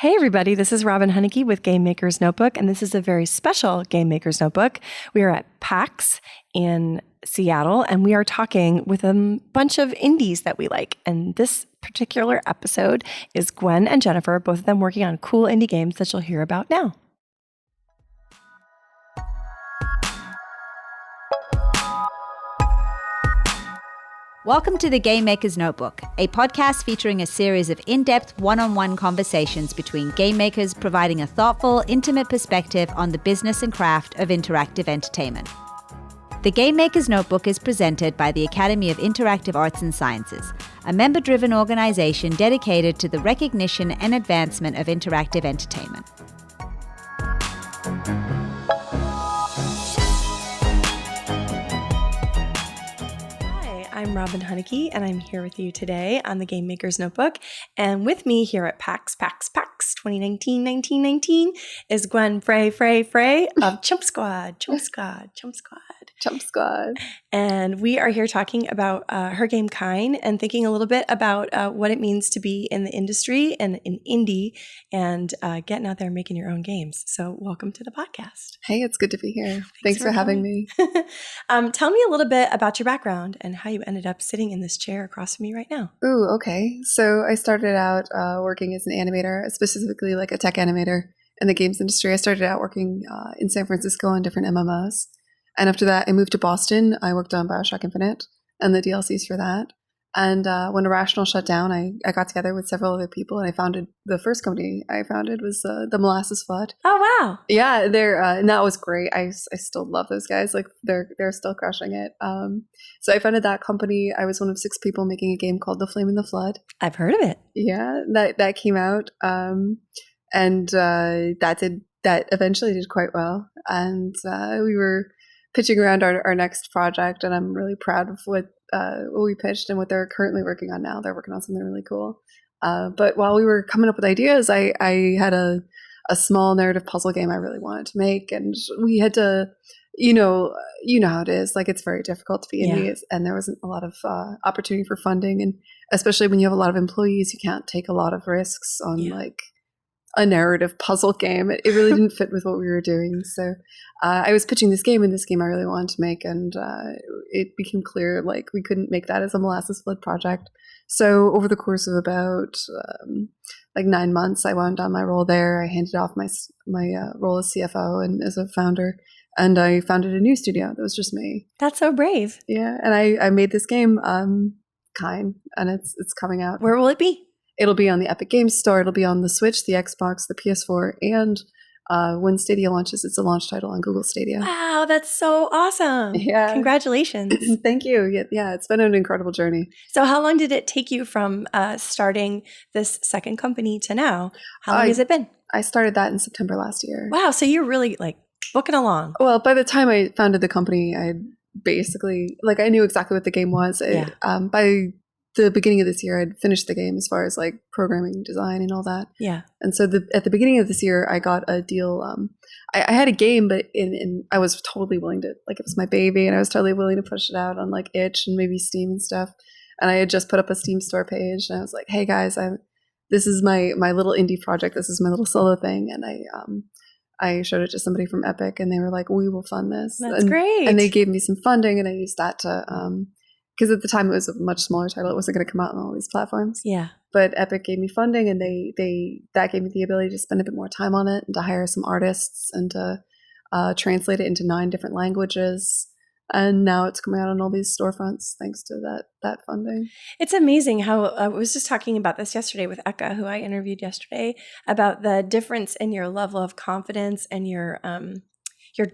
Hey everybody, this is Robin Hunicke with Game Maker's Notebook, and this is a very special Game Maker's Notebook. We are at PAX in Seattle, and we are talking with a bunch of indies that we like. And this particular episode is Gwen and Jennifer, both of them working on cool indie games that you'll hear about now. Welcome to the Game Maker's Notebook, a podcast featuring a series of in-depth one-on-one conversations between game makers providing a thoughtful, intimate perspective on the business and craft of interactive entertainment. The Game Maker's Notebook is presented by the Academy of Interactive Arts and Sciences, a member-driven organization dedicated to the recognition and advancement of interactive entertainment. I'm Robin Hunicke, and I'm here with you today on the Game Maker's Notebook. And with me here at PAX 2019 is Gwen Frey of Chump Squad. And we are here talking about her game Kine and thinking a little bit about what it means to be in the industry and in indie and getting out there and making your own games. So welcome to the podcast. Hey, it's good to be here. Thanks for having me. Tell me a little bit about your background and how you ended up sitting in this chair across from me right now. Ooh, okay. So I started out working as an animator, specifically like a tech animator in the games industry. I started out working in San Francisco on different MMOs. And after that, I moved to Boston. I worked on BioShock Infinite and the DLCs for that. And when Irrational shut down, I got together with several other people, and I founded the first company I founded was the Molasses Flood. Oh wow! Yeah, and that was great. I still love those guys. Like they're still crushing it. So I founded that company. I was one of 6 people making a game called The Flame in the Flood. I've heard of it. Yeah, that came out, and that eventually did quite well. And we were pitching around our next project, and I'm really proud of what we pitched and what they're currently working on now. They're working on something really cool. But while we were coming up with ideas, I had a small narrative puzzle game I really wanted to make, and we had to, you know how it is. Like it's very difficult to be indie, and there wasn't a lot of opportunity for funding, and especially when you have a lot of employees, you can't take a lot of risks on like a narrative puzzle game. It really didn't fit with what we were doing. So I was pitching this game, and this game I really wanted to make, and it became clear like we couldn't make that as a Molasses Flood project. So over the course of about 9 months, I wound down my role there. I handed off my role as CFO and as a founder, and I founded a new studio that was just me. That's so brave. Yeah, and I made this game, Kine, and it's coming out. Where will it be? It'll be on the Epic Games Store. It'll be on the Switch, the Xbox, the PS4, and when Stadia launches, it's a launch title on Google Stadia. Wow, that's so awesome. Yeah. Congratulations. Thank you. Yeah, it's been an incredible journey. So how long did it take you from starting this second company to now? How long has it been? I started that in September last year. Wow, so you're really like booking along. Well, by the time I founded the company, I basically, I knew exactly what the game was. By the beginning of this year, I'd finished the game as far as like programming, design, and all that. Yeah. And so at the beginning of this year, I got a deal. I had a game, but I was totally willing to, it was my baby, and I was totally willing to push it out on like itch and maybe Steam and stuff. And I had just put up a Steam store page, and I was like, hey guys, this is my little indie project. This is my little solo thing. And I showed it to somebody from Epic, and they were like, we will fund this. That's great. And they gave me some funding, and I used that to, because at the time it was a much smaller title. It wasn't going to come out on all these platforms. Yeah. But Epic gave me funding, and that gave me the ability to spend a bit more time on it and to hire some artists and to translate it into 9 different languages. And now it's coming out on all these storefronts thanks to that funding. It's amazing how I was just talking about this yesterday with Eka, who I interviewed yesterday, about the difference in your level of confidence and your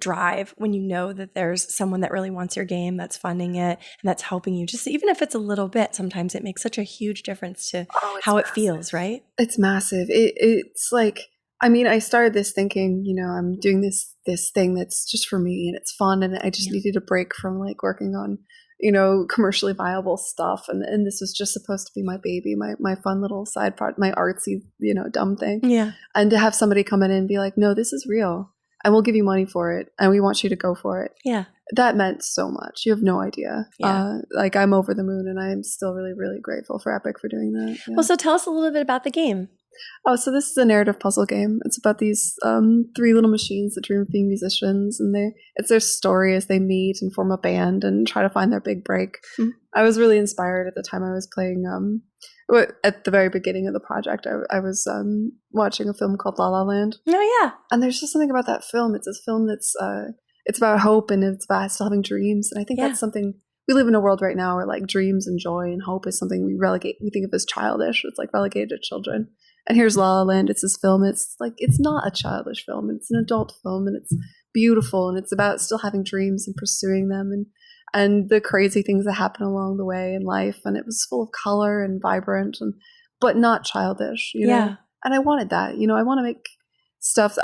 drive when you know that there's someone that really wants your game, that's funding it, and that's helping you. Just even if it's a little bit, sometimes it makes such a huge difference to how it feels, right? It's massive. It's like, I started this thinking, I'm doing this thing that's just for me, and it's fun, and I just needed a break from like working on, commercially viable stuff, and this was just supposed to be my baby, my fun little side project, my artsy, dumb thing. Yeah. And to have somebody come in and be like, no, this is real, and we'll give you money for it, and we want you to go for it. Yeah. That meant so much. You have no idea. Yeah. I'm over the moon, and I am still really, really grateful for Epic for doing that. Yeah. Well, so tell us a little bit about the game. Oh, so this is a narrative puzzle game. It's about these three little machines that dream of being musicians, and it's their story as they meet and form a band and try to find their big break. Mm-hmm. I was really inspired at the time I was playing. At the very beginning of the project, I was watching a film called La La Land. Oh yeah, and there's just something about that film. It's a film that's it's about hope and it's about still having dreams, and I think that's something. We live in a world right now where like dreams and joy and hope is something we think of as childish. It's like relegated to children. And here's La La Land. It's this film. It's like, it's not a childish film. It's an adult film, and it's beautiful, and it's about still having dreams and pursuing them and the crazy things that happen along the way in life. And it was full of color and vibrant, but not childish, you know? And I wanted that, I want to make stuff.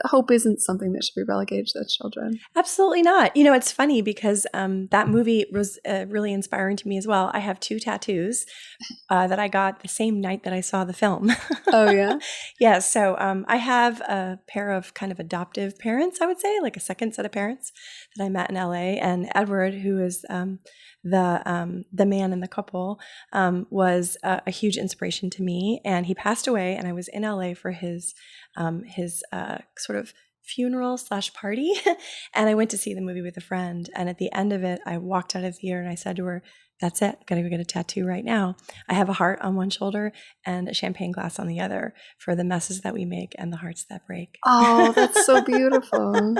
Hope isn't something that should be relegated to the children. Absolutely not. It's funny because that movie was really inspiring to me as well. I have 2 tattoos that I got the same night that I saw the film. Oh, yeah? Yeah. So I have a pair of kind of adoptive parents, I would say, like a second set of parents that I met in LA. And Edward, who is the man in the couple, was a huge inspiration to me. And he passed away, and I was in LA for his sort of funeral / party. And I went to see the movie with a friend. And at the end of it, I walked out of the theater and I said to her, "That's it. Gotta go get a tattoo right now. I have a heart on one shoulder and a champagne glass on the other for the messes that we make and the hearts that break." Oh, that's so beautiful.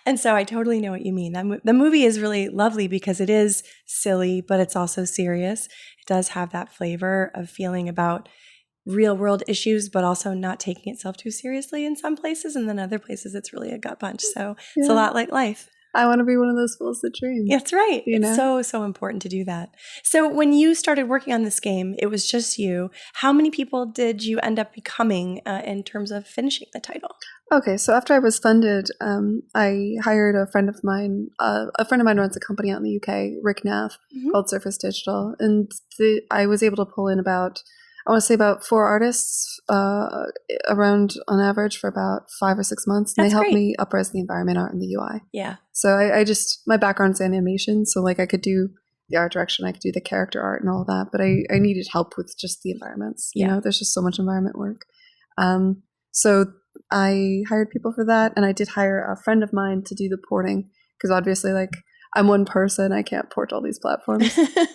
And so I totally know what you mean. The movie is really lovely because it is silly, but it's also serious. It does have that flavor of feeling about real world issues, but also not taking itself too seriously in some places. And then other places, it's really a gut punch. So it's a lot like life. I want to be one of those fools that dream. That's right. It's so important to do that. So when you started working on this game, it was just you. How many people did you end up becoming in terms of finishing the title? Okay, so after I was funded, I hired a friend of mine. A friend of mine runs a company out in the UK, Rick Nath, called Surface Digital. And I was able to pull in about 4 artists around on average for about 5 or 6 months. And they helped me up-res the environment art and the UI. Yeah. So my background's animation. So like I could do the art direction, I could do the character art and all that. But I needed help with just the environments. You know, there's just so much environment work. So I hired people for that. And I did hire a friend of mine to do the porting. Because obviously like I'm one person, I can't port all these platforms.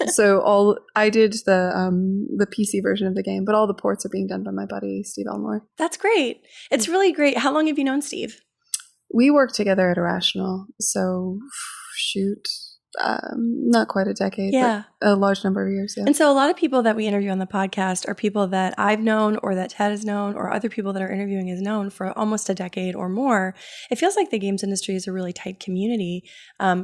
So I did the PC version of the game, but all the ports are being done by my buddy Steve Elmore. That's great. It's really great. How long have you known Steve? We worked together at Irrational, so not quite a decade, but a large number of years. Yeah. And so a lot of people that we interview on the podcast are people that I've known or that Ted has known or other people that are interviewing has known for almost a decade or more. It feels like the games industry is a really tight community.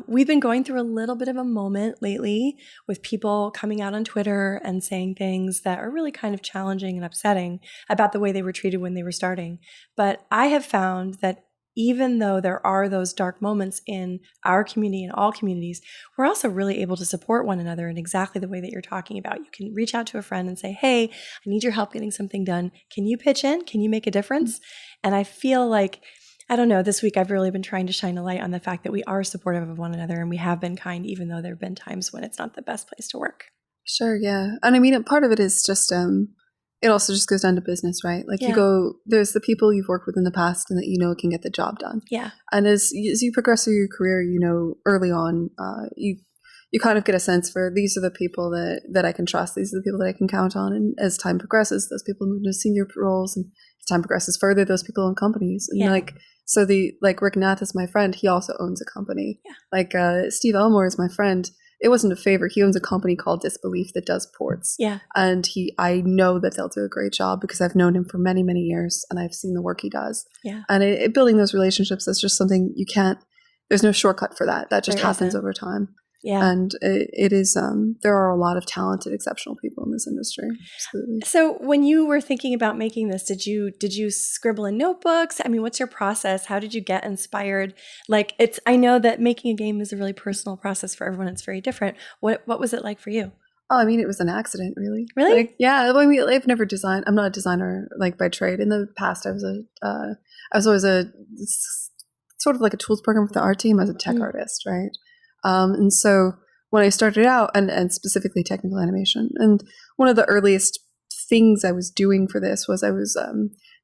We've been going through a little bit of a moment lately with people coming out on Twitter and saying things that are really kind of challenging and upsetting about the way they were treated when they were starting. But I have found that even though there are those dark moments in our community and all communities, we're also really able to support one another in exactly the way that you're talking about. You can reach out to a friend and say, "Hey, I need your help getting something done. Can you pitch in? Can you make a difference?" And I feel like, I don't know, this week I've really been trying to shine a light on the fact that we are supportive of one another and we have been kind, even though there have been times when it's not the best place to work. Sure, yeah. And I mean, part of it is just it also just goes down to business, right? Like there's the people you've worked with in the past and that can get the job done. Yeah. And as you progress through your career, early on, you kind of get a sense for these are the people that I can trust. These are the people that I can count on. And as time progresses, those people move into senior roles, and as time progresses further, those people own companies. And Rick Nath is my friend. He also owns a company. Yeah. Steve Elmore is my friend. It wasn't a favor. He owns a company called Disbelief that does ports. Yeah. And I know that they'll do a great job because I've known him for many, many years and I've seen the work he does. Yeah. And building those relationships, that's just something there's no shortcut for that. That just happens over time. Yeah. And it is, there are a lot of talented, exceptional people in this industry. Absolutely. So when you were thinking about making this, did you scribble in notebooks? I mean, what's your process? How did you get inspired? I know that making a game is a really personal process for everyone. It's very different. What was it like for you? Oh, I mean, it was an accident, really. Really? Yeah. I mean, I've never designed. I'm not a designer by trade. In the past, I was always a sort of like a tools program for the art team. I was a tech artist, right? And so when I started out, and specifically technical animation, and one of the earliest things I was doing for this was I was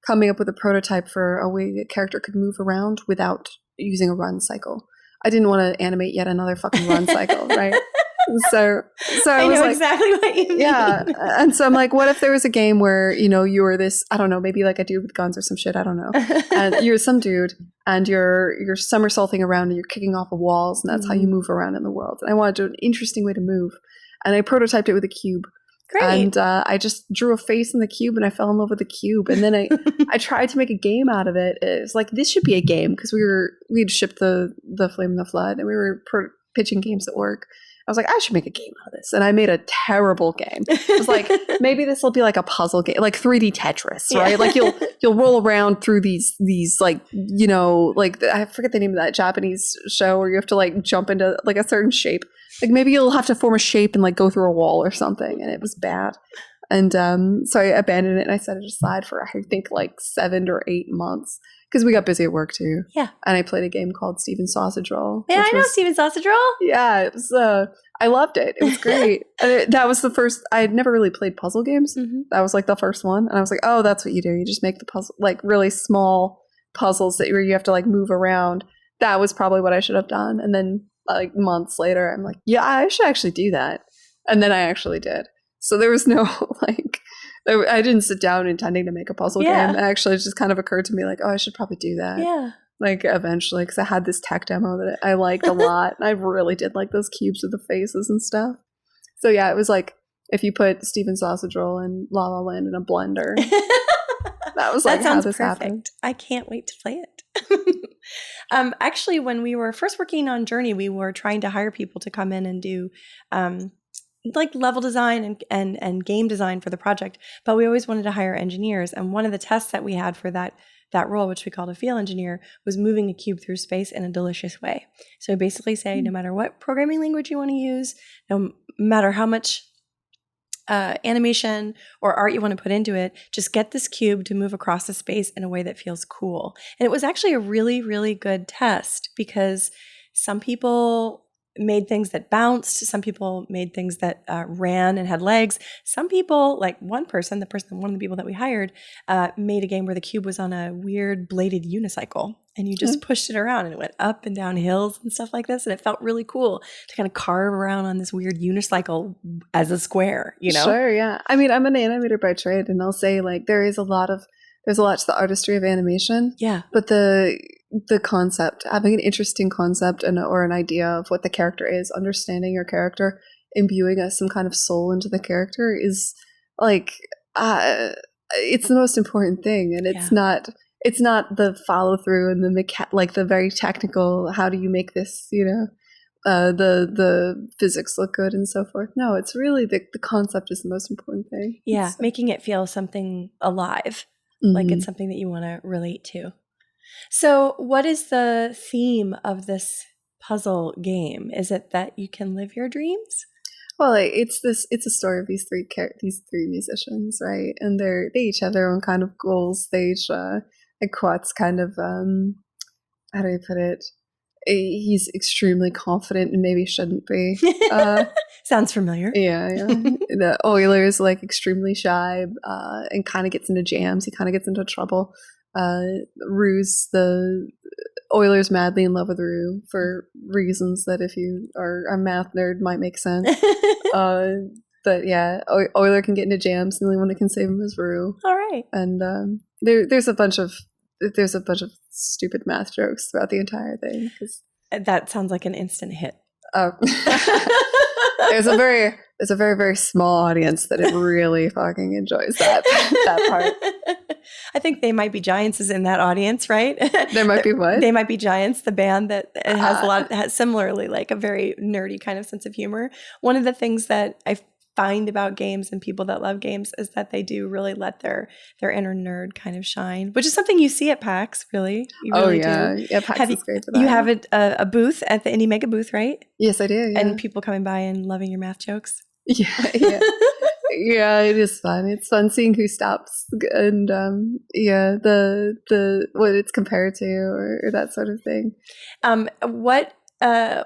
coming up with a prototype for a way a character could move around without using a run cycle. I didn't want to animate yet another fucking run cycle, right? So I was know like, exactly what you mean. yeah. And so I'm like, what if there was a game where, you know, you were this, I don't know, maybe like a dude with guns or some shit, I don't know. And you're some dude and you're somersaulting around and you're kicking off of walls, and that's how you move around in the world. And I wanted to do an interesting way to move. And I prototyped it with a cube. Great. And I just drew a face in the cube and I fell in love with the cube. And then I tried to make a game out of it. It's like, this should be a game, because we'd shipped the Flame and the Flood, and we were pitching games at work. I was like, I should make a game out of this. And I made a terrible game. I was like, maybe this will be like a puzzle game, like 3D Tetris, right? Yeah. Like you'll roll around through these like, you know, like I forget the name of that Japanese show where you have to like jump into like a certain shape. Like maybe you'll have to form a shape and like go through a wall or something. And it was bad. And so I abandoned it and I set it aside for, I think, like 7 or 8 months. Because we got busy at work too. Yeah. And I played a game called Steven Sausage Roll. Yeah, I know Steven Sausage Roll. Yeah, it was, I loved it. It was great. That was the first, I had never really played puzzle games. Mm-hmm. That was like the first one. And I was like, oh, that's what you do. You just make the puzzle, like really small puzzles where you have to like move around. That was probably what I should have done. And then like months later, I'm like, yeah, I should actually do that. And then I actually did. So there was no like, I didn't sit down intending to make a puzzle game. Actually, it just kind of occurred to me like, oh, I should probably do that. Yeah. Like eventually, because I had this tech demo that I liked a lot. And I really did like those cubes with the faces and stuff. So yeah, it was like if you put Steven Sausage Roll and La La Land in a blender. That was like that sounds how this perfect. happened. I can't wait to play it. Actually, when we were first working on Journey, we were trying to hire people to come in and do like level design and game design for the project, but we always wanted to hire engineers. And one of the tests that we had for that role, which we called a field engineer, was moving a cube through space in a delicious way. So basically say, no matter what programming language you want to use, no matter how much animation or art you want to put into it, just get this cube to move across the space in a way that feels cool. And it was actually a really, really good test, because some people made things that bounced. Some people made things that ran and had legs. Some people, like one of the people that we hired, made a game where the cube was on a weird bladed unicycle, and you just pushed it around and it went up and down hills and stuff like this. And it felt really cool to kind of carve around on this weird unicycle as a square, you know? Sure, yeah. I mean, I'm an animator by trade, and I'll say like there's a lot to the artistry of animation. Yeah. But the concept, having an interesting concept or an idea of what the character is, understanding your character, imbuing some kind of soul into the character is like it's the most important thing. And it's not the follow through and the very technical, how do you make this, you know, the physics look good and so forth. No, it's really the concept is the most important thing. Yeah, so, making it feel something alive, like it's something that you want to relate to. So what is the theme of this puzzle game? Is it that you can live your dreams? Well, it's a story of these three musicians, right? And they each have their own kind of goals. They each, like Quat's kind of, how do I put it? He's extremely confident and maybe shouldn't be. Sounds familiar. Yeah. The Euler's like extremely shy and kind of gets into jams. He kind of gets into trouble. Rue's Euler's madly in love with Rue for reasons that if you are a math nerd might make sense. But yeah, Euler can get into jams, and the only one that can save him is Rue. All right. And there's a bunch of stupid math jokes throughout the entire thing. That sounds like an instant hit. There's a very very small audience that it really fucking enjoys that part. I think They Might Be Giants is in that audience, right? There might be what? They Might Be Giants, the band that has similarly like a very nerdy kind of sense of humor. One of the things that I find about games and people that love games is that they do really let their inner nerd kind of shine, which is something you see at PAX, really. You really do. Yeah, PAX is great for that. You have a booth at the Indie Megabooth, right? Yes, I do. Yeah. And people coming by and loving your math jokes. Yeah. Yeah, it is fun. It's fun seeing who stops and the what it's compared to or that sort of thing. What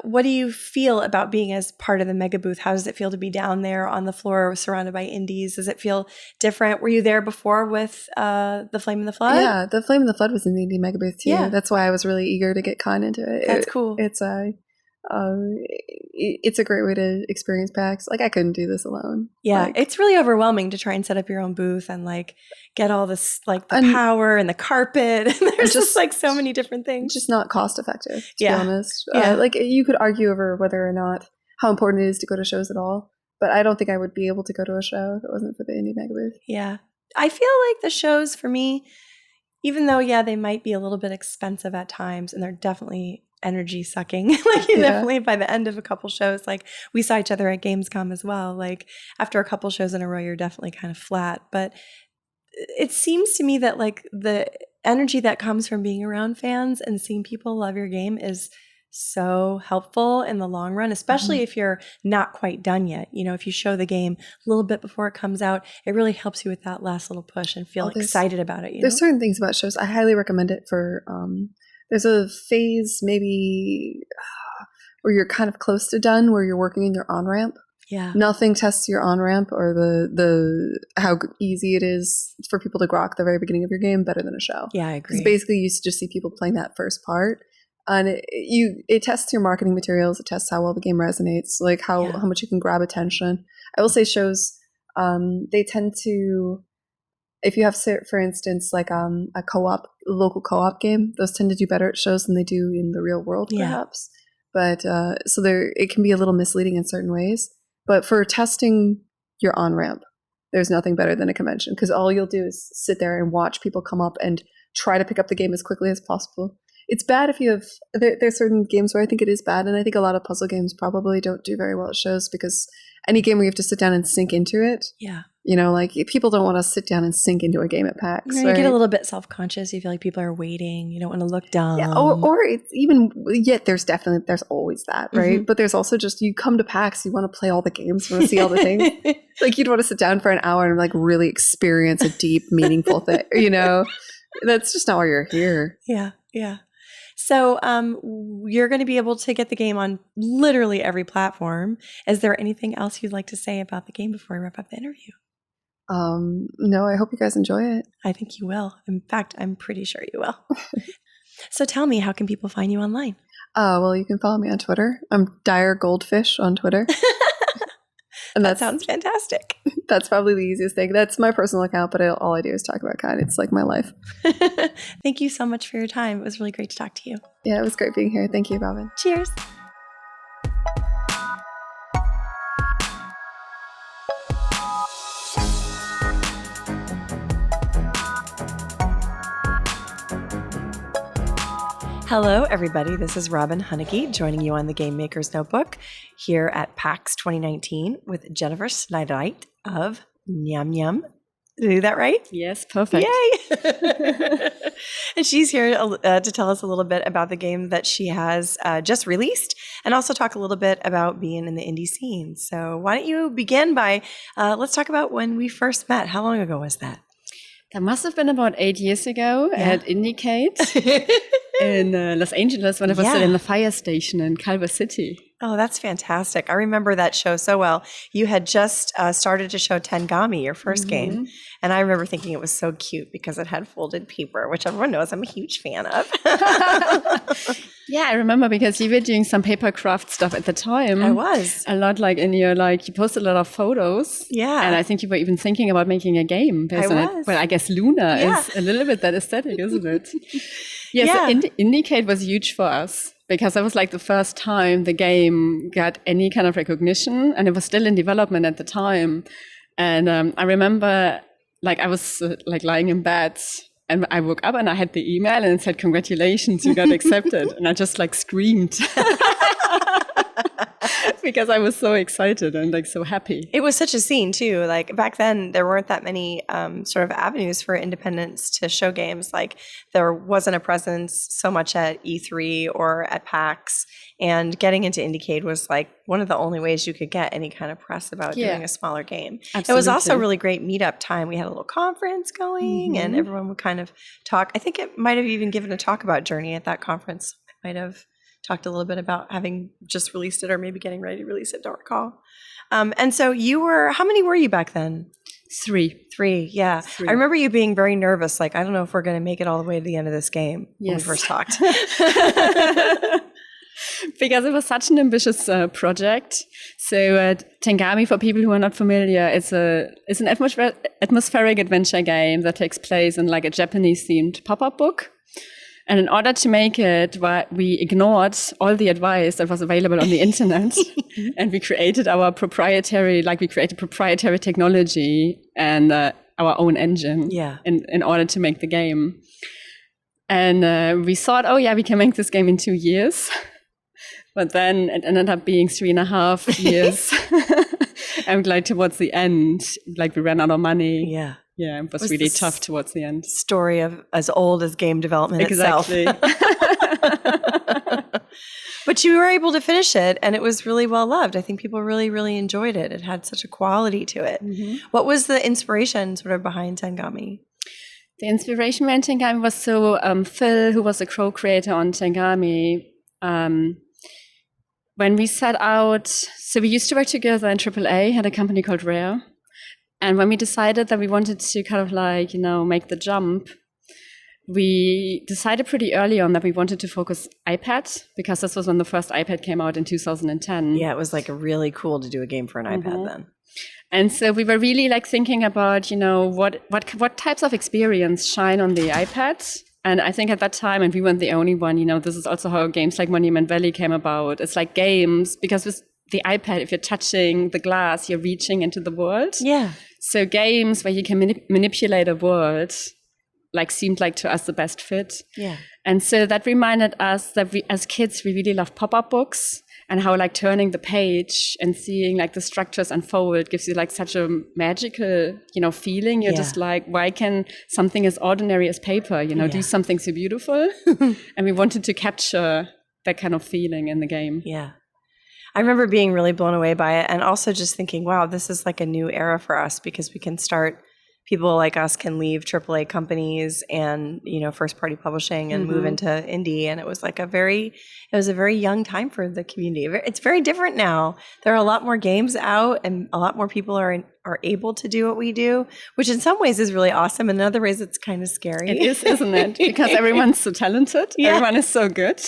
what do you feel about being as part of the Mega Booth? How does it feel to be down there on the floor surrounded by indies? Does it feel different? Were you there before with the Flame and the Flood? Yeah, the Flame and the Flood was in the Indie Megabooth too. Yeah. That's why I was really eager to get Kine into it. That's cool. It's a great way to experience PAX. Like I couldn't do this alone. Yeah, Like, it's really overwhelming to try and set up your own booth and like get all this like the power and the carpet. And there's just like so many different things. just not cost effective, to be honest. Yeah. Like you could argue over whether or not how important it is to go to shows at all, but I don't think I would be able to go to a show if it wasn't for the Indie Megabooth. Yeah, I feel like the shows for me, even though they might be a little bit expensive at times, and they're definitely energy sucking. Like definitely by the end of a couple shows, like we saw each other at Gamescom as well. Like after a couple shows in a row, you're definitely kind of flat. But it seems to me that like the energy that comes from being around fans and seeing people love your game is so helpful in the long run, especially if you're not quite done yet. You know, if you show the game a little bit before it comes out, it really helps you with that last little push and feel excited about it. There's certain things about shows. I highly recommend it for there's a phase maybe where you're kind of close to done, where you're working in your on-ramp. Yeah. Nothing tests your on-ramp or the how easy it is for people to grok the very beginning of your game better than a show. Yeah, I agree. Because basically you just see people playing that first part. And it tests your marketing materials. It tests how well the game resonates, like how much you can grab attention. I will say shows, they tend to, if you have, for instance, like a local co-op game, those tend to do better at shows than they do in the real world, perhaps. But so it can be a little misleading in certain ways. But for testing your on-ramp, there's nothing better than a convention, because all you'll do is sit there and watch people come up and try to pick up the game as quickly as possible. It's bad if you have, there's certain games where I think it is bad, and I think a lot of puzzle games probably don't do very well at shows, because any game where you have to sit down and sink into it, like people don't want to sit down and sink into a game at PAX. You get a little bit self-conscious. You feel like people are waiting. You don't want to look dumb. Yeah, or it's even, there's always that, right? But there's also just, you come to PAX, you want to play all the games, you want to see all the things. Like you'd want to sit down for an hour and like really experience a deep, meaningful thing, That's just not why you're here. Yeah. So you're going to be able to get the game on literally every platform. Is there anything else you'd like to say about the game before we wrap up the interview? No, I hope you guys enjoy it. I think you will. In fact, I'm pretty sure you will. So tell me, how can people find you online? Well, you can follow me on Twitter. I'm Dire Goldfish on Twitter. And that sounds fantastic. That's probably the easiest thing. That's my personal account, but all I do is talk about Kine. It's like my life. Thank you so much for your time. It was really great to talk to you. Yeah, it was great being here. Thank you, Robin. Cheers. Hello, everybody. This is Robin Hunicke joining you on the Game Maker's Notebook here at PAX 2019 with Jennifer Schneidereit of Nyamyam. Did I do that right? Yes, perfect. Yay! And she's here to tell us a little bit about the game that she has just released, and also talk a little bit about being in the indie scene. So why don't you begin by, let's talk about when we first met. How long ago was that? That must have been about 8 years ago at Indicate in Los Angeles, when I was still in the fire station in Culver City. Oh, that's fantastic. I remember that show so well. You had just started to show Tengami, your first game. And I remember thinking it was so cute because it had folded paper, which everyone knows I'm a huge fan of. Yeah, I remember because you were doing some paper craft stuff at the time. I was. A lot like in your, you posted a lot of photos. Yeah. And I think you were even thinking about making a game based on it. Well, I guess Luna is a little bit that aesthetic, isn't it? So Indicate was huge for us, because that was like the first time the game got any kind of recognition, and it was still in development at the time. And I remember I was lying in bed, and I woke up and I had the email and it said, "Congratulations, you got accepted." And I just screamed. Because I was so excited and so happy. It was such a scene too. Back then, there weren't that many sort of avenues for independents to show games. There wasn't a presence so much at E3 or at PAX, and getting into Indicade was one of the only ways you could get any kind of press about doing a smaller game. Absolutely. It was also a really great meetup time. We had a little conference going, and everyone would kind of talk. I think it might have even given a talk about Journey at that conference. I might have talked a little bit about having just released it or maybe getting ready to release it, don't recall. And so how many were you back then? 3. Yeah. 3. I remember you being very nervous, like, I don't know if we're going to make it all the way to the end of this game when we first talked. Because it was such an ambitious project. So Tengami, for people who are not familiar, it's an atmospheric adventure game that takes place in like a Japanese-themed pop-up book. And in order to make it, we ignored all the advice that was available on the internet, and we created proprietary technology and our own engine in order to make the game. And we thought, we can make this game in 2 years. But then it ended up being 3.5 years. And like towards the end, like we ran out of money. Yeah. Yeah, it was really tough towards the end. Story of as old as game development itself. But you were able to finish it, and it was really well loved. I think people really, really enjoyed it. It had such a quality to it. Mm-hmm. What was the inspiration sort of behind Tengami? The inspiration behind Tengami was Phil, who was a co-creator on Tengami. When we set out, so we used to work together in AAA, had a company called Rare. And when we decided that we wanted to kind of like, make the jump, we decided pretty early on that we wanted to focus iPad, because this was when the first iPad came out in 2010. Yeah, it was like really cool to do a game for an iPad then. And so we were really like thinking about, what types of experience shine on the iPad. And I think at that time, and we weren't the only one, this is also how games like Monument Valley came about. It's like games, because with the iPad, if you're touching the glass, you're reaching into the world. Yeah. So games where you can manipulate a world, like seemed like to us the best fit. Yeah. And so that reminded us that we, as kids, we really love pop-up books, and how like turning the page and seeing like the structures unfold gives you like such a magical, feeling. You're just like, why can something as ordinary as paper, do something so beautiful? And we wanted to capture that kind of feeling in the game. Yeah. I remember being really blown away by it, and also just thinking, wow, this is like a new era for us, because we can start, people like us can leave AAA companies and, first party publishing and move into indie. And it was like a very young time for the community. It's very different now. There are a lot more games out, and a lot more people are able to do what we do, which in some ways is really awesome. And in other ways, it's kind of scary. It is, isn't it? Because everyone's so talented. Yeah. Everyone is so good.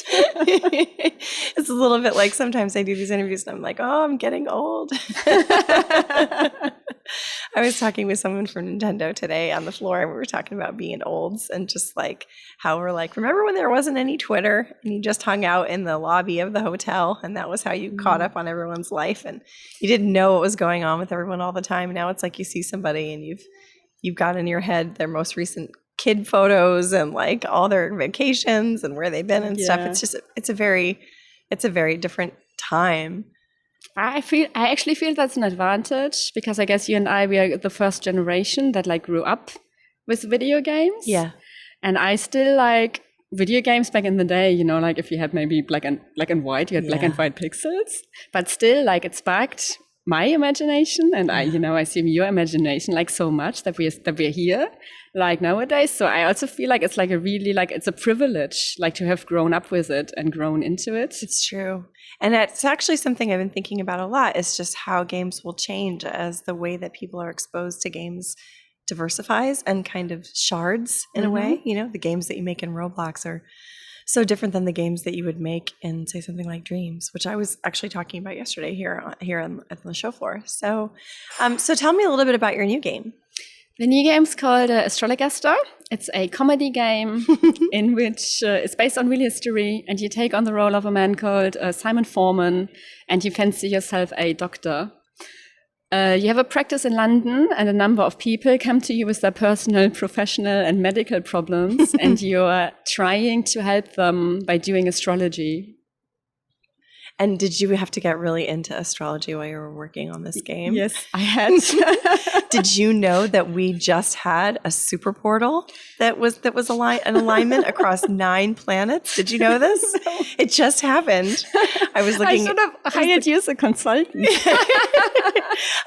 It's a little bit like sometimes I do these interviews and I'm like, oh, I'm getting old. I was talking with someone from Nintendo today on the floor, and we were talking about being olds, and just like how we're like, remember when there wasn't any Twitter and you just hung out in the lobby of the hotel, and that was how you caught up on everyone's life, and you didn't know what was going on with everyone all the time. Now it's like you see somebody and you've got in your head their most recent kid photos and like all their vacations and where they've been and stuff. It's just it's a very different time. I actually feel that's an advantage, because I guess you and I, we are the first generation that like grew up with video games. Yeah. And I still like video games back in the day, like if you had maybe black and white, you had black and white pixels, but still like it sparked my imagination, and I assume your imagination like so much that we're here like nowadays. So I also feel like it's like it's a privilege like to have grown up with it and grown into it. It's true. And it's actually something I've been thinking about a lot, is just how games will change as the way that people are exposed to games diversifies and kind of shards in a way. The games that you make in Roblox are so different than the games that you would make in, say, something like Dreams, which I was actually talking about yesterday here on the show floor. So tell me a little bit about your new game. The new game is called Astrologaster. It's a comedy game in which it's based on real history, and you take on the role of a man called Simon Foreman, and you fancy yourself a doctor. You have a practice in London, and a number of people come to you with their personal, professional, and medical problems, and you're trying to help them by doing astrology. And did you have to get really into astrology while you were working on this game? Yes, I had. Did you know that we just had a super portal that was an alignment across 9 planets? Did you know this? No. It just happened. I should have hired you as a consultant.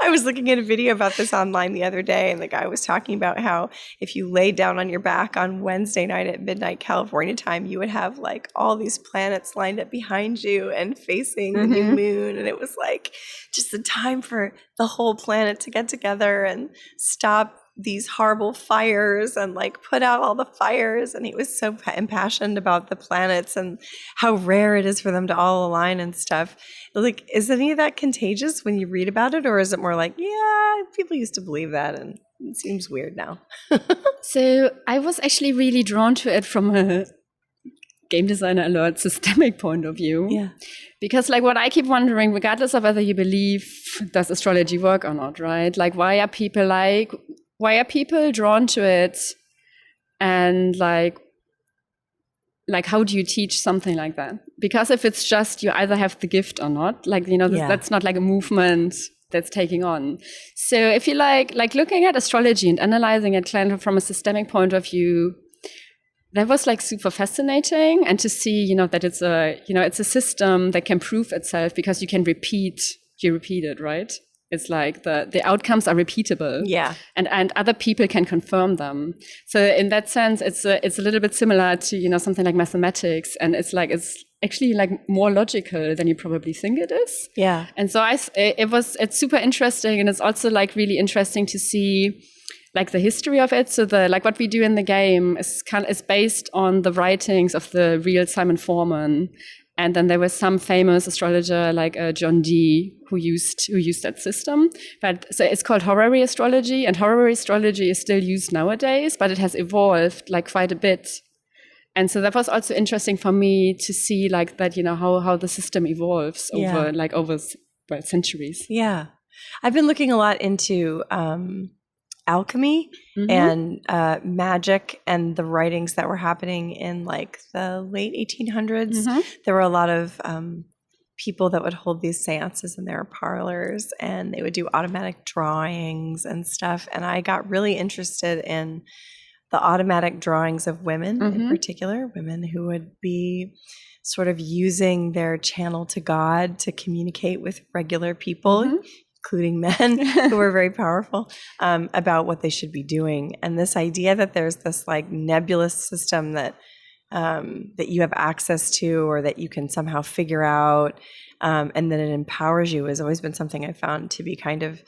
I was looking at a video about this online the other day, and the guy was talking about how if you lay down on your back on Wednesday night at midnight California time, you would have like all these planets lined up behind you and facing the new moon. And it was like just the time for the whole planet to get together and stop these horrible fires and like put out all the fires. And he was so impassioned about the planets and how rare it is for them to all align and stuff. Like, is any of that contagious when you read about it? Or is it more like, yeah, people used to believe that and it seems weird now? So I was actually really drawn to it from a game designer alert systemic point of view. Yeah. Because like what I keep wondering, regardless of whether you believe does astrology work or not, right? Like why are people drawn to it? And like how do you teach something like that? Because if it's just you either have the gift or not, like, you know, that's not like a movement that's taking on. So if you like looking at astrology and analyzing it kind of from a systemic point of view, that was like super fascinating. And to see, you know, that it's a system that can prove itself because you repeat it, right? It's like the outcomes are repeatable. Yeah. And other people can confirm them. So in that sense, it's a little bit similar to, you know, something like mathematics. And it's actually like more logical than you probably think it is. Yeah. And so it's super interesting. And it's also like really interesting to see like the history of it. So what we do in the game is based on the writings of the real Simon Foreman. And then there was some famous astrologer like John Dee who used that system. But so it's called horary astrology, and horary astrology is still used nowadays, but it has evolved like quite a bit. And so that was also interesting for me to see like that, you know, how the system evolves over centuries. Yeah. I've been looking a lot into alchemy and magic and the writings that were happening in like the late 1800s. There were a lot of people that would hold these seances in their parlors, and they would do automatic drawings and stuff. And I got really interested in the automatic drawings of women in particular, women who would be sort of using their channel to God to communicate with regular people, including men who were very powerful, about what they should be doing. And this idea that there's this like nebulous system that you have access to or that you can somehow figure out, and that it empowers you has always been something I found to be kind of,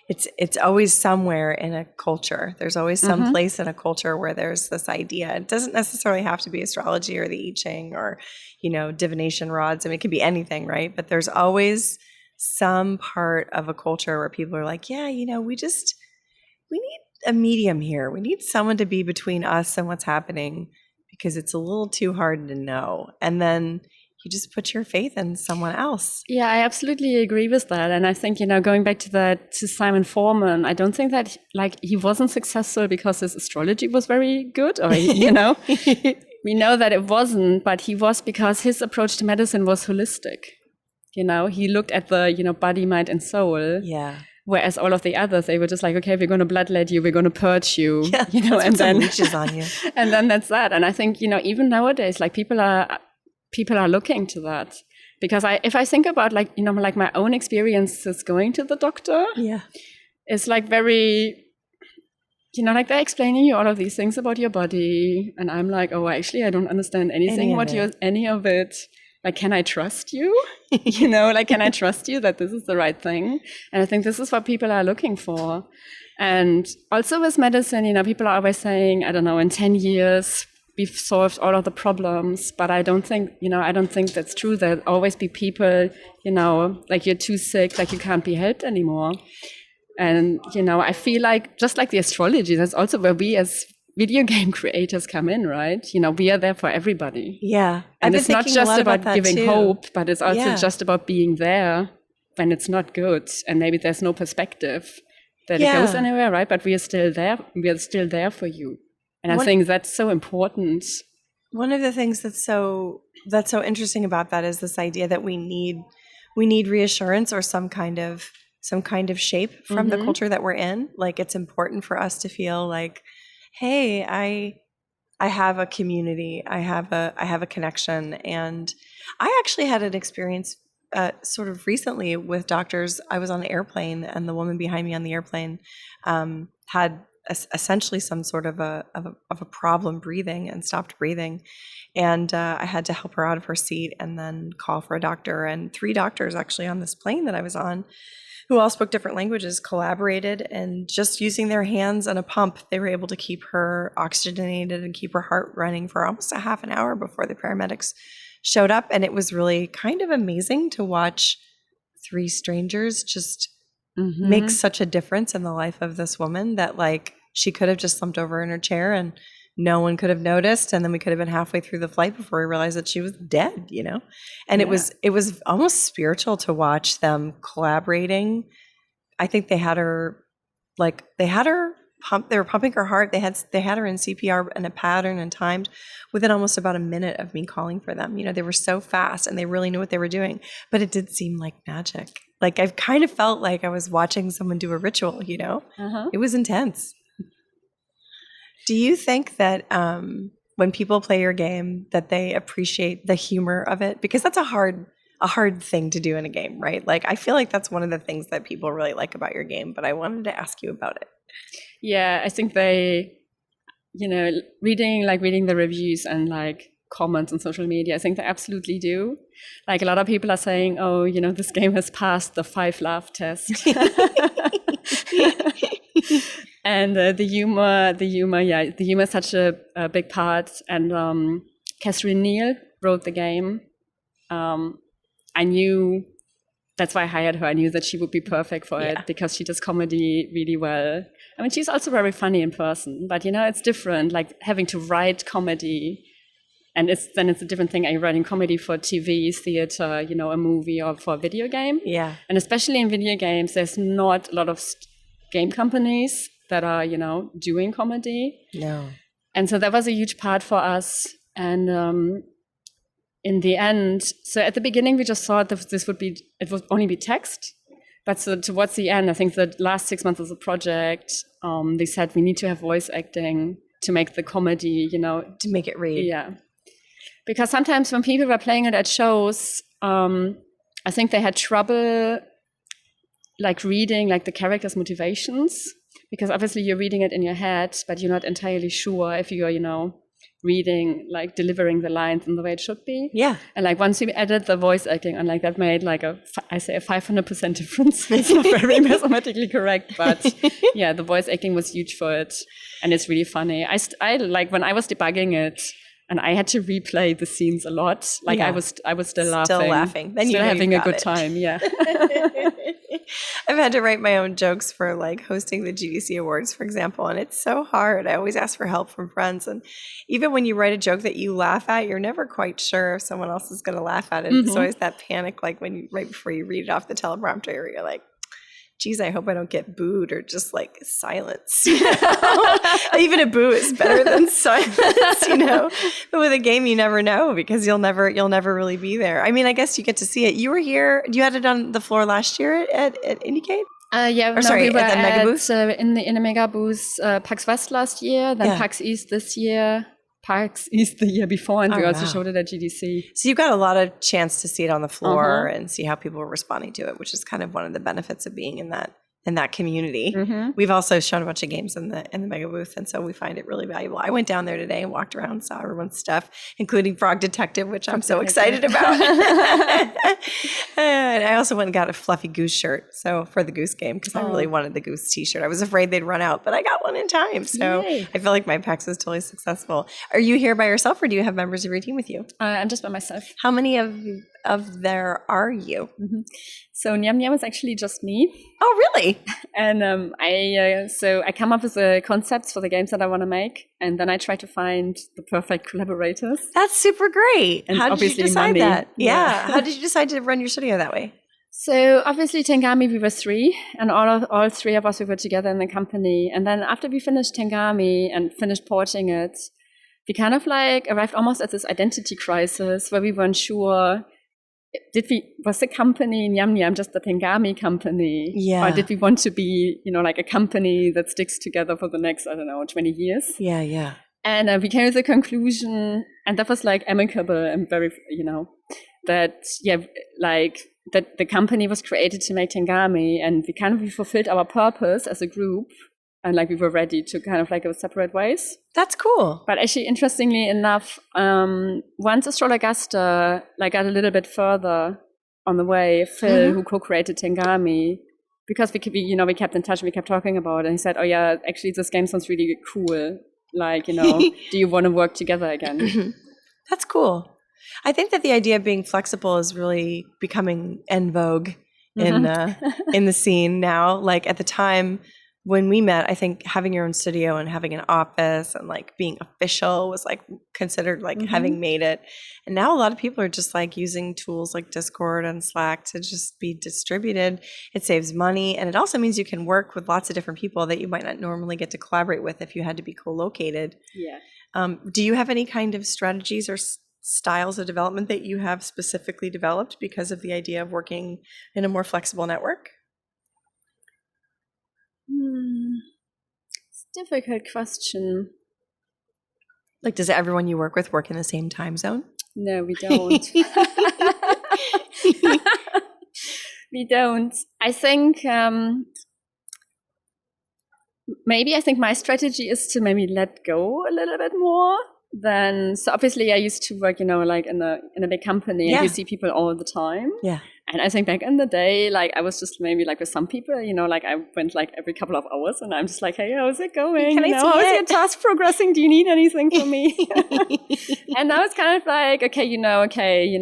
it's always somewhere in a culture. There's always some place in a culture where there's this idea. It doesn't necessarily have to be astrology or the I Ching or, you know, divination rods. I mean, it could be anything, right? But there's always some part of a culture where people are like, yeah, you know, we need a medium here. We need someone to be between us and what's happening because it's a little too hard to know. And then you just put your faith in someone else. Yeah, I absolutely agree with that. And I think, you know, going back to Simon Foreman, I don't think that like he wasn't successful because his astrology was very good, or, you know, we know that it wasn't, but he was because his approach to medicine was holistic. You know, he looked at the, you know, body, mind, and soul. Yeah. Whereas all of the others, they were just like, okay, we're going to bloodlet you, we're going to purge you, yeah, you know, and then leeches on you. And then that's that. And I think, you know, even nowadays, like people are looking to that, because if I think about like, you know, like my own experiences going to the doctor, it's like very, you know, like they're explaining you all of these things about your body, and I'm like, oh, actually, I don't understand any of it. Like, can I trust you? You know, like, can I trust you that this is the right thing? And I think this is what people are looking for. And also with medicine, you know, people are always saying, I don't know, in 10 years, we've solved all of the problems. But I don't think that's true. There'll always be people, you know, like you're too sick, like you can't be helped anymore. And, you know, I feel like just like the astrology, that's also where we as video game creators come in, right? You know, we are there for everybody. Yeah. And it's not just about giving hope, but it's also just about being there when it's not good. And maybe there's no perspective that it goes anywhere, right? But we are still there. We are still there for you. And I think that's so important. One of the things that's so interesting about that is this idea that we need we need reassurance or some kind of shape from the culture that we're in. Like, it's important for us to feel like, hey, I have a community, I have a connection. And I actually had an experience sort of recently with doctors. I was on an airplane, and the woman behind me on the airplane had essentially some sort of a problem breathing and stopped breathing. And I had to help her out of her seat and then call for a doctor. And 3 doctors actually on this plane that I was on, who all spoke different languages, collaborated, and just using their hands and a pump, they were able to keep her oxygenated and keep her heart running for almost a half an hour before the paramedics showed up. And it was really kind of amazing to watch 3 strangers just make such a difference in the life of this woman that, like, she could have just slumped over in her chair and no one could have noticed, and then we could have been halfway through the flight before we realized that she was dead, you know? And it was almost spiritual to watch them collaborating. I think they had her pump, they were pumping her heart. They had her in CPR in a pattern and timed within almost about a minute of me calling for them. You know, they were so fast and they really knew what they were doing, but it did seem like magic. Like, I've kind of felt like I was watching someone do a ritual, you know? It was intense. Do you think that when people play your game that they appreciate the humor of it? Because that's a hard thing to do in a game, right? Like, I feel like that's one of the things that people really like about your game, but I wanted to ask you about it. Yeah, I think they, you know, reading the reviews and like comments on social media, I think they absolutely do. Like, a lot of people are saying, oh, you know, this game has passed the 5 laugh test. And the humor, is such a big part. And Catherine Neal wrote the game. I knew, that's why I hired her. I knew that she would be perfect for it because she does comedy really well. I mean, she's also very funny in person, but, you know, it's different, like having to write comedy. And it's a different thing. Are you writing comedy for TV, theater, you know, a movie, or for a video game? Yeah. And especially in video games, there's not a lot of game companies that are, you know, doing comedy. No. And so that was a huge part for us. And in the end, so at the beginning, we just thought that it would only be text. But so towards the end, I think the last 6 months of the project, they said we need to have voice acting to make the comedy, you know. To make it read. Yeah. Because sometimes when people were playing it at shows, I think they had trouble like reading like the characters' motivations. Because obviously you're reading it in your head, but you're not entirely sure if you're, you know, reading, like delivering the lines in the way it should be. Yeah. And like once we added the voice acting, and like that made like a 500% difference. It's not very mathematically correct, but yeah, the voice acting was huge for it. And it's really funny. I like when I was debugging it, and I had to replay the scenes a lot. Like I was still laughing. Then still having a good time. Yeah. I've had to write my own jokes for like hosting the GDC Awards, for example, and it's so hard. I always ask for help from friends. And even when you write a joke that you laugh at, you're never quite sure if someone else is going to laugh at it. Mm-hmm. It's always that panic, like right before you read it off the teleprompter, you're like, geez, I hope I don't get booed or just like silence. You know? Even a boo is better than silence, you know. But with a game, you never know because you'll never really be there. I mean, I guess you get to see it. You were here. You had it on the floor last year at IndieCade? Yeah, we were at the Megabooth? In the Megabooth, PAX West last year, then PAX East this year. PAX East the year before, and we also showed it at GDC. So you got a lot of chance to see it on the floor and see how people were responding to it, which is kind of one of the benefits of being in that community. Mm-hmm. We've also shown a bunch of games in the Mega Booth, and so we find it really valuable. I went down there today and walked around, saw everyone's stuff, including Frog Detective, which I'm so excited about. And I also went and got a fluffy goose shirt, so for the goose game, because I really wanted the goose t-shirt. I was afraid they'd run out, but I got one in time, so yay. I feel like my PAX was totally successful. Are you here by yourself, or do you have members of your team with you? I'm just by myself. How many of there are you? Mm-hmm. So Nyamyam is actually just me. Oh, really? And I come up with the concepts for the games that I want to make, and then I try to find the perfect collaborators. That's super great. And how did you decide money. That? Yeah. How did you decide to run your studio that way? So obviously Tengami, we were 3, and all 3 of us, we were together in the company. And then after we finished Tengami and finished porting it, we kind of like arrived almost at this identity crisis where we weren't sure was the company Nyamyam just the Tengami company? Yeah. Or did we want to be, like a company that sticks together for the next, 20 years? Yeah, yeah. And we came to the conclusion, and that was like amicable and very, that, that the company was created to make Tengami, and we fulfilled our purpose as a group. And we were ready to kind of go separate ways. That's cool. But actually, interestingly enough, once Astrologaster got a little bit further on the way, Phil, who co-created Tengami, because we kept in touch and we kept talking about it, and he said, "Oh yeah, actually this game sounds really cool. Do you want to work together again?" That's cool. I think that the idea of being flexible is really becoming en vogue in the scene now. At the time when we met, I think having your own studio and having an office and being official was considered having made it. And now a lot of people are just using tools like Discord and Slack to just be distributed. It saves money, and it also means you can work with lots of different people that you might not normally get to collaborate with if you had to be co-located. Yeah. Do you have any kind of strategies or styles of development that you have specifically developed because of the idea of working in a more flexible network? It's a difficult question. Does everyone you work with work in the same time zone? No, we don't. We don't. I think I think my strategy is to maybe let go a little bit more than. So obviously, I used to work, in a big company, and you see people all the time. Yeah. And I think back in the day, I was just maybe with some people, I went every couple of hours, and I'm just hey, how's it going? How's your task progressing? Do you need anything from me? And now it's kind of okay,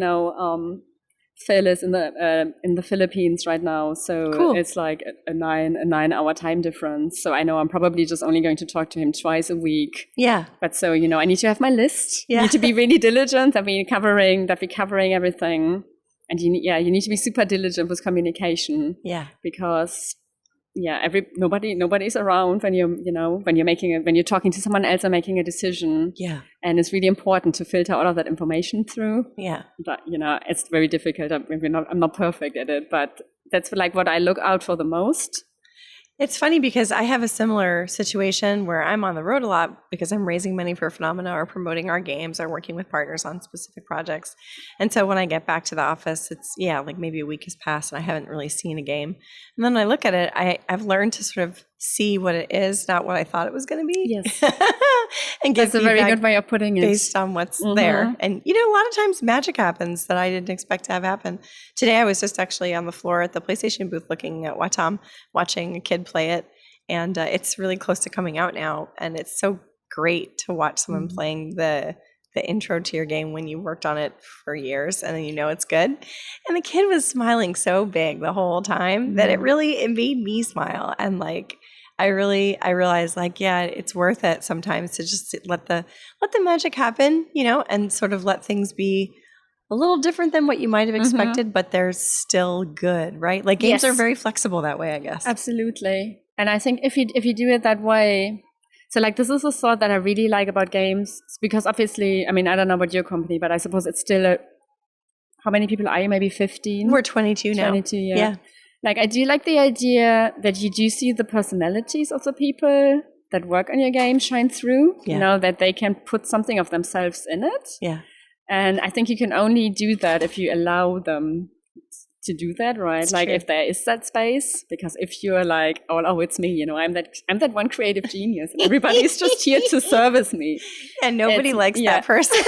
Phil is in the Philippines right now, so cool. It's a 9-hour time difference. So I know I'm probably just only going to talk to him twice a week. Yeah. But so I need to have my list. Yeah. I need to be really diligent that we're covering everything. And you need to be super diligent with communication. Yeah. Because nobody's around when you're talking to someone else or making a decision. Yeah. And it's really important to filter all of that information through. Yeah. But it's very difficult. I'm not perfect at it, but that's what I look out for the most. It's funny because I have a similar situation where I'm on the road a lot because I'm raising money for Phenomena or promoting our games or working with partners on specific projects. And so when I get back to the office, it's, maybe a week has passed and I haven't really seen a game. And then when I look at it, I've learned to sort of see what it is, not what I thought it was going to be. Yes. And get That's a very good way of putting it. Based on what's there. And, a lot of times magic happens that I didn't expect to have happen. Today I was just actually on the floor at the PlayStation booth looking at Watam, watching a kid play it. And it's really close to coming out now. And it's so great to watch someone playing the intro to your game when you worked on it for years and then it's good. And the kid was smiling so big the whole time that it made me smile. And I realized it's worth it sometimes to just let the magic happen, and sort of let things be a little different than what you might have expected, but they're still good, right? Games are very flexible that way, I guess. Absolutely. And I think if you do it that way, so this is a thought that I really like about games, because obviously, I don't know about your company, but I suppose it's still how many people are you? Maybe 15? We're 22 now. 22, yeah. I do like the idea that you do see the personalities of the people that work on your game shine through, that they can put something of themselves in it. Yeah. And I think you can only do that if you allow them to do that, right? That's true. If there is that space, because if you're oh, it's me, I'm that one creative genius, and everybody's just here to service me, and nobody likes that person.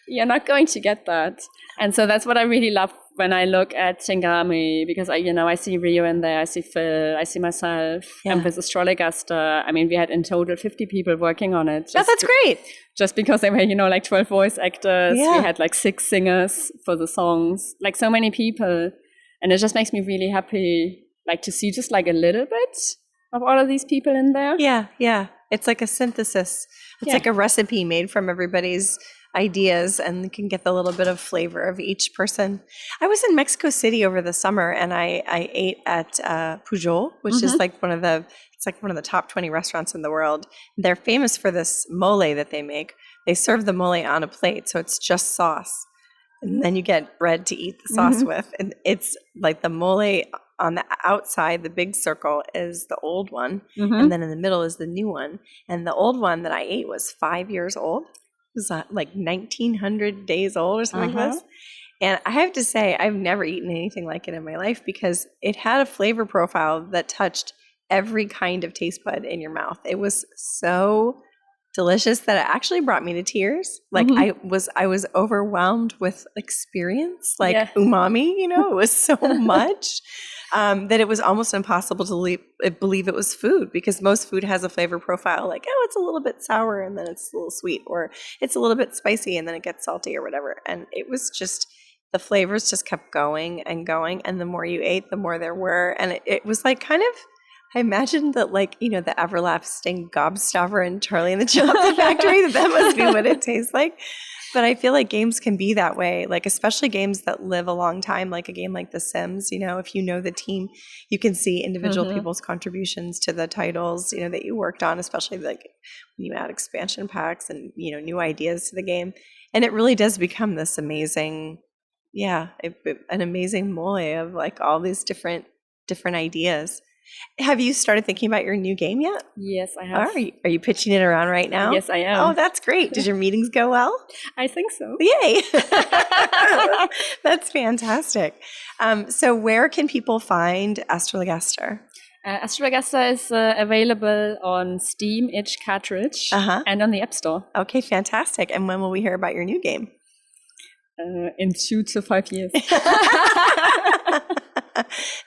You're not going to get that. And so that's what I really love when I look at Tengami, because I see Rio in there, I see Phil, I see myself, and with Astrologaster, we had in total 50 people working on it. That's great. Just because there were 12 voice actors, we had 6 singers for the songs, so many people, and it just makes me really happy, to see just a little bit of all of these people in there. Yeah. It's like a synthesis. It's like a recipe made from everybody's ideas, and you can get the little bit of flavor of each person. I was in Mexico City over the summer, and I ate at Pujol, which is one of the top 20 restaurants in the world. They're famous for this mole that they make. They serve the mole on a plate, so it's just sauce. and then you get bread to eat the sauce with. And it's like the mole on the outside, the big circle is the old one. And then in the middle is the new one. And the old one that I ate was 5 years old. It was like 1,900 days old or something like this. And I have to say, I've never eaten anything like it in my life because it had a flavor profile that touched every kind of taste bud in your mouth. It was so delicious that it actually brought me to tears. Like I was overwhelmed with experience, like umami, you know, it was so much that it was almost impossible to believe it was food, because most food has a flavor profile like, oh, it's a little bit sour and then it's a little sweet, or it's a little bit spicy and then it gets salty or whatever. And it was just, the flavors just kept going and going. And the more you ate, the more there were. And it was like kind of, I imagined that, like, you know, the everlasting gobstopper in Charlie and the Chocolate Factory, that must be what it tastes like. But I feel like games can be that way, like especially games that live a long time, like a game like The Sims. You know, if you know the team, you can see individual people's contributions to the titles, you know, that you worked on, especially like when you add expansion packs and, you know, new ideas to the game. And it really does become this amazing, an amazing mole of like all these different ideas. Have you started thinking about your new game yet? Yes, I have. Are you pitching it around right now? Yes, I am. Oh, that's great. Did your meetings go well? I think so. Yay. That's fantastic. So where can people find Astrologaster? Astrologaster is available on Steam, itch cartridge, and on the App Store. Okay, fantastic. And when will we hear about your new game? In 2 to 5 years.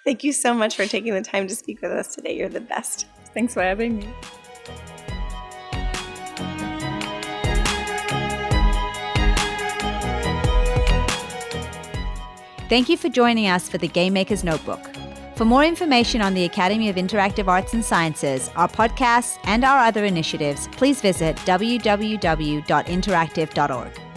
Thank you so much for taking the time to speak with us today. You're the best. Thanks for having me. Thank you for joining us for the Game Maker's Notebook. For more information on the Academy of Interactive Arts and Sciences, our podcasts, and our other initiatives, please visit www.interactive.org.